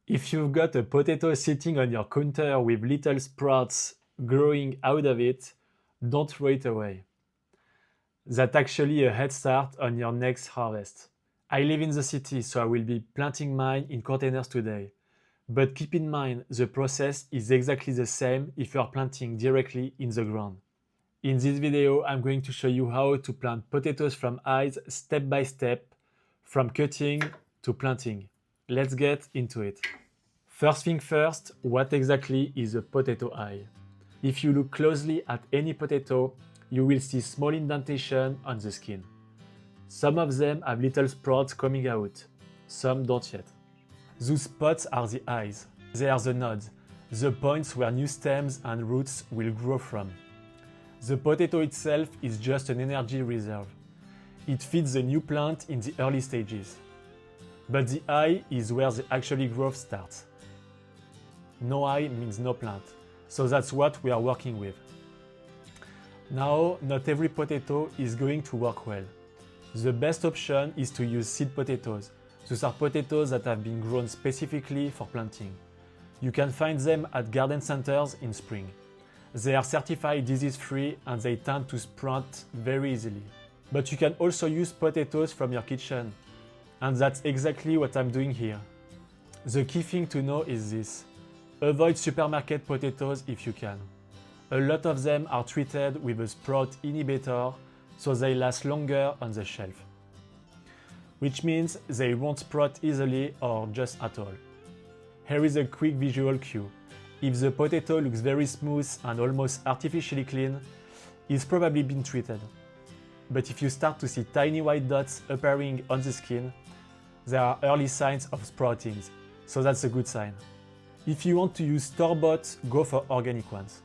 If you've got a potato sitting on your counter with little sprouts growing out of it, don't throw it away. That's actually a head start on your next harvest. I live in the city, so I will be planting mine in containers today. But keep in mind, the process is exactly the same if you are planting directly in the ground. In this video, I'm going to show you how to plant potatoes from eyes step by step, from cutting to planting. Let's get into it. First thing first, what exactly is a potato eye? If you look closely at any potato, you will see small indentation on the skin. Some of them have little sprouts coming out, some don't yet. Those spots are the eyes. They are the nodes, the points where new stems and roots will grow from. The potato itself is just an energy reserve. It feeds the new plant in the early stages. But the eye is where the actual growth starts. No eye means no plant, so that's what we are working with. Now, not every potato is going to work well. The best option is to use seed potatoes. Those are potatoes that have been grown specifically for planting. You can find them at garden centers in spring. They are certified disease-free and they tend to sprout very easily. But you can also use potatoes from your kitchen. And that's exactly what I'm doing here. The key thing to know is this. Avoid supermarket potatoes if you can. A lot of them are treated with a sprout inhibitor, so they last longer on the shelf. Which means they won't sprout easily or just at all. Here is a quick visual cue. If the potato looks very smooth and almost artificially clean, it's probably been treated. But if you start to see tiny white dots appearing on the skin, there are early signs of sprouting, so that's a good sign. If you want to use store-bought, go for organic ones.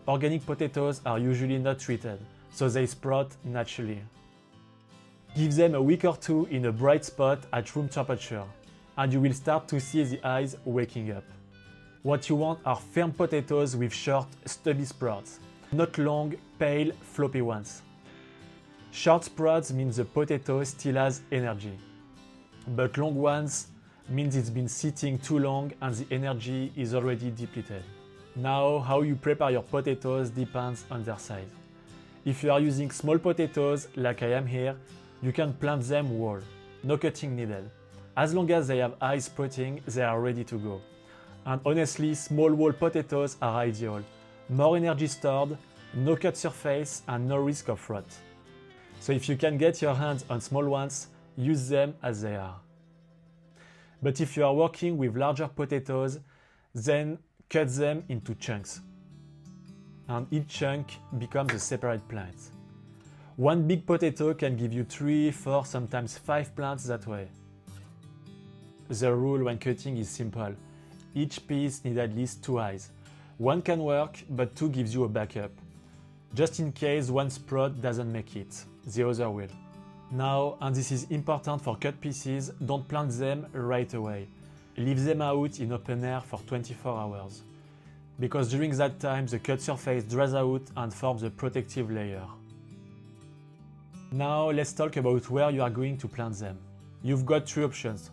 Organic potatoes are usually not treated, so they sprout naturally. Give them a week or two in a bright spot at room temperature, and you will start to see the eyes waking up. What you want are firm potatoes with short, stubby sprouts, not long, pale, floppy ones. Short sprouts means the potato still has energy, but long ones means it's been sitting too long and the energy is already depleted. Now, how you prepare your potatoes depends on their size. If you are using small potatoes, like I am here, you can plant them whole, no cutting needed. As long as they have eyes sprouting, they are ready to go. And honestly, small whole potatoes are ideal. More energy stored, no cut surface, and no risk of rot. So if you can get your hands on small ones, use them as they are. But if you are working with larger potatoes, then cut them into chunks. And each chunk becomes a separate plant. One big potato can give you 3, 4, sometimes 5 plants that way. The rule when cutting is simple. Each piece needs at least 2 eyes. One can work, but 2 gives you a backup. Just in case one sprout doesn't make it, the other will. Now, and this is important for cut pieces, don't plant them right away. Leave them out in open air for 24 hours. Because during that time the cut surface dries out and forms a protective layer. Now let's talk about where you are going to plant them. You've got 3 options.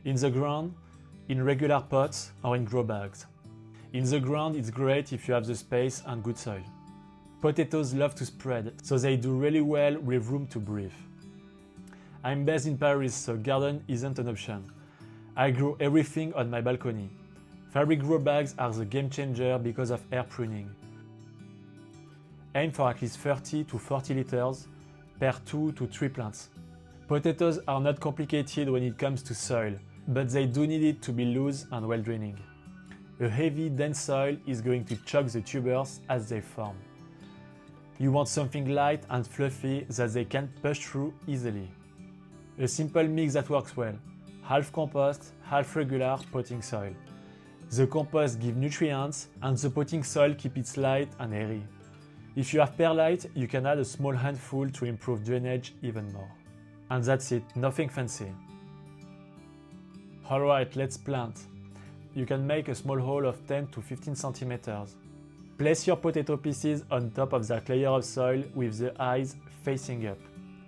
In the ground, in regular pots, or in grow bags. In the ground it's great if you have the space and good soil. Potatoes love to spread, so they do really well with room to breathe. I'm based in Paris, so garden isn't an option. I grow everything on my balcony. Fabric grow bags are the game changer because of air pruning. Aim for at least 30 to 40 liters per 2 to 3 plants. Potatoes are not complicated when it comes to soil, but they do need it to be loose and well draining. A heavy, dense soil is going to choke the tubers as they form. You want something light and fluffy that they can push through easily. A simple mix that works well. Half compost, half regular potting soil. The compost gives nutrients and the potting soil keeps it light and airy. If you have perlite, you can add a small handful to improve drainage even more. And that's it, nothing fancy. Alright, let's plant. You can make a small hole of 10 to 15 centimeters. Place your potato pieces on top of that layer of soil with the eyes facing up.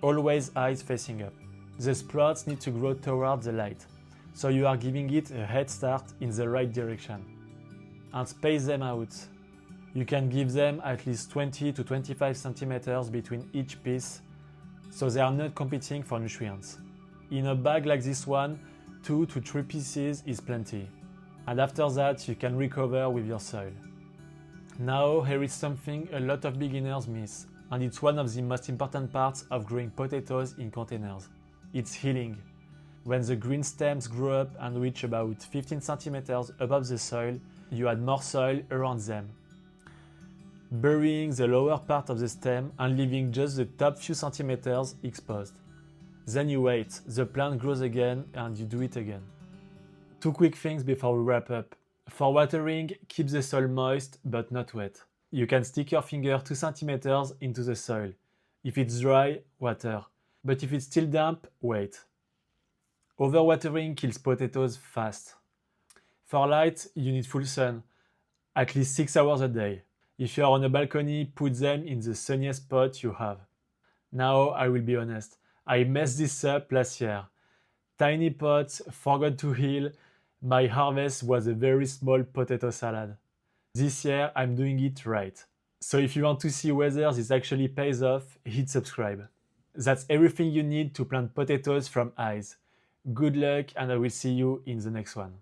Always eyes facing up. The sprouts need to grow toward the light, so you are giving it a head start in the right direction. And space them out. You can give them at least 20 to 25 centimeters between each piece, so they are not competing for nutrients. In a bag like this one, 2 to 3 pieces is plenty. And after that, you can recover with your soil. Now, here is something a lot of beginners miss, and it's one of the most important parts of growing potatoes in containers. It's healing. When the green stems grow up and reach about 15 centimeters above the soil, you add more soil around them, burying the lower part of the stem and leaving just the top few centimeters exposed. Then you wait, the plant grows again and you do it again. 2 quick things before we wrap up. For watering, keep the soil moist but not wet. You can stick your finger 2 centimeters into the soil. If it's dry, water. But if it's still damp, wait. Overwatering kills potatoes fast. For light, you need full sun, at least 6 hours a day. If you are on a balcony, put them in the sunniest spot you have. Now, I will be honest, I messed this up last year. Tiny pots, forgot to heal, my harvest was a very small potato salad. This year, I'm doing it right. So if you want to see whether this actually pays off, hit subscribe. That's everything you need to plant potatoes from eyes. Good luck and I will see you in the next one.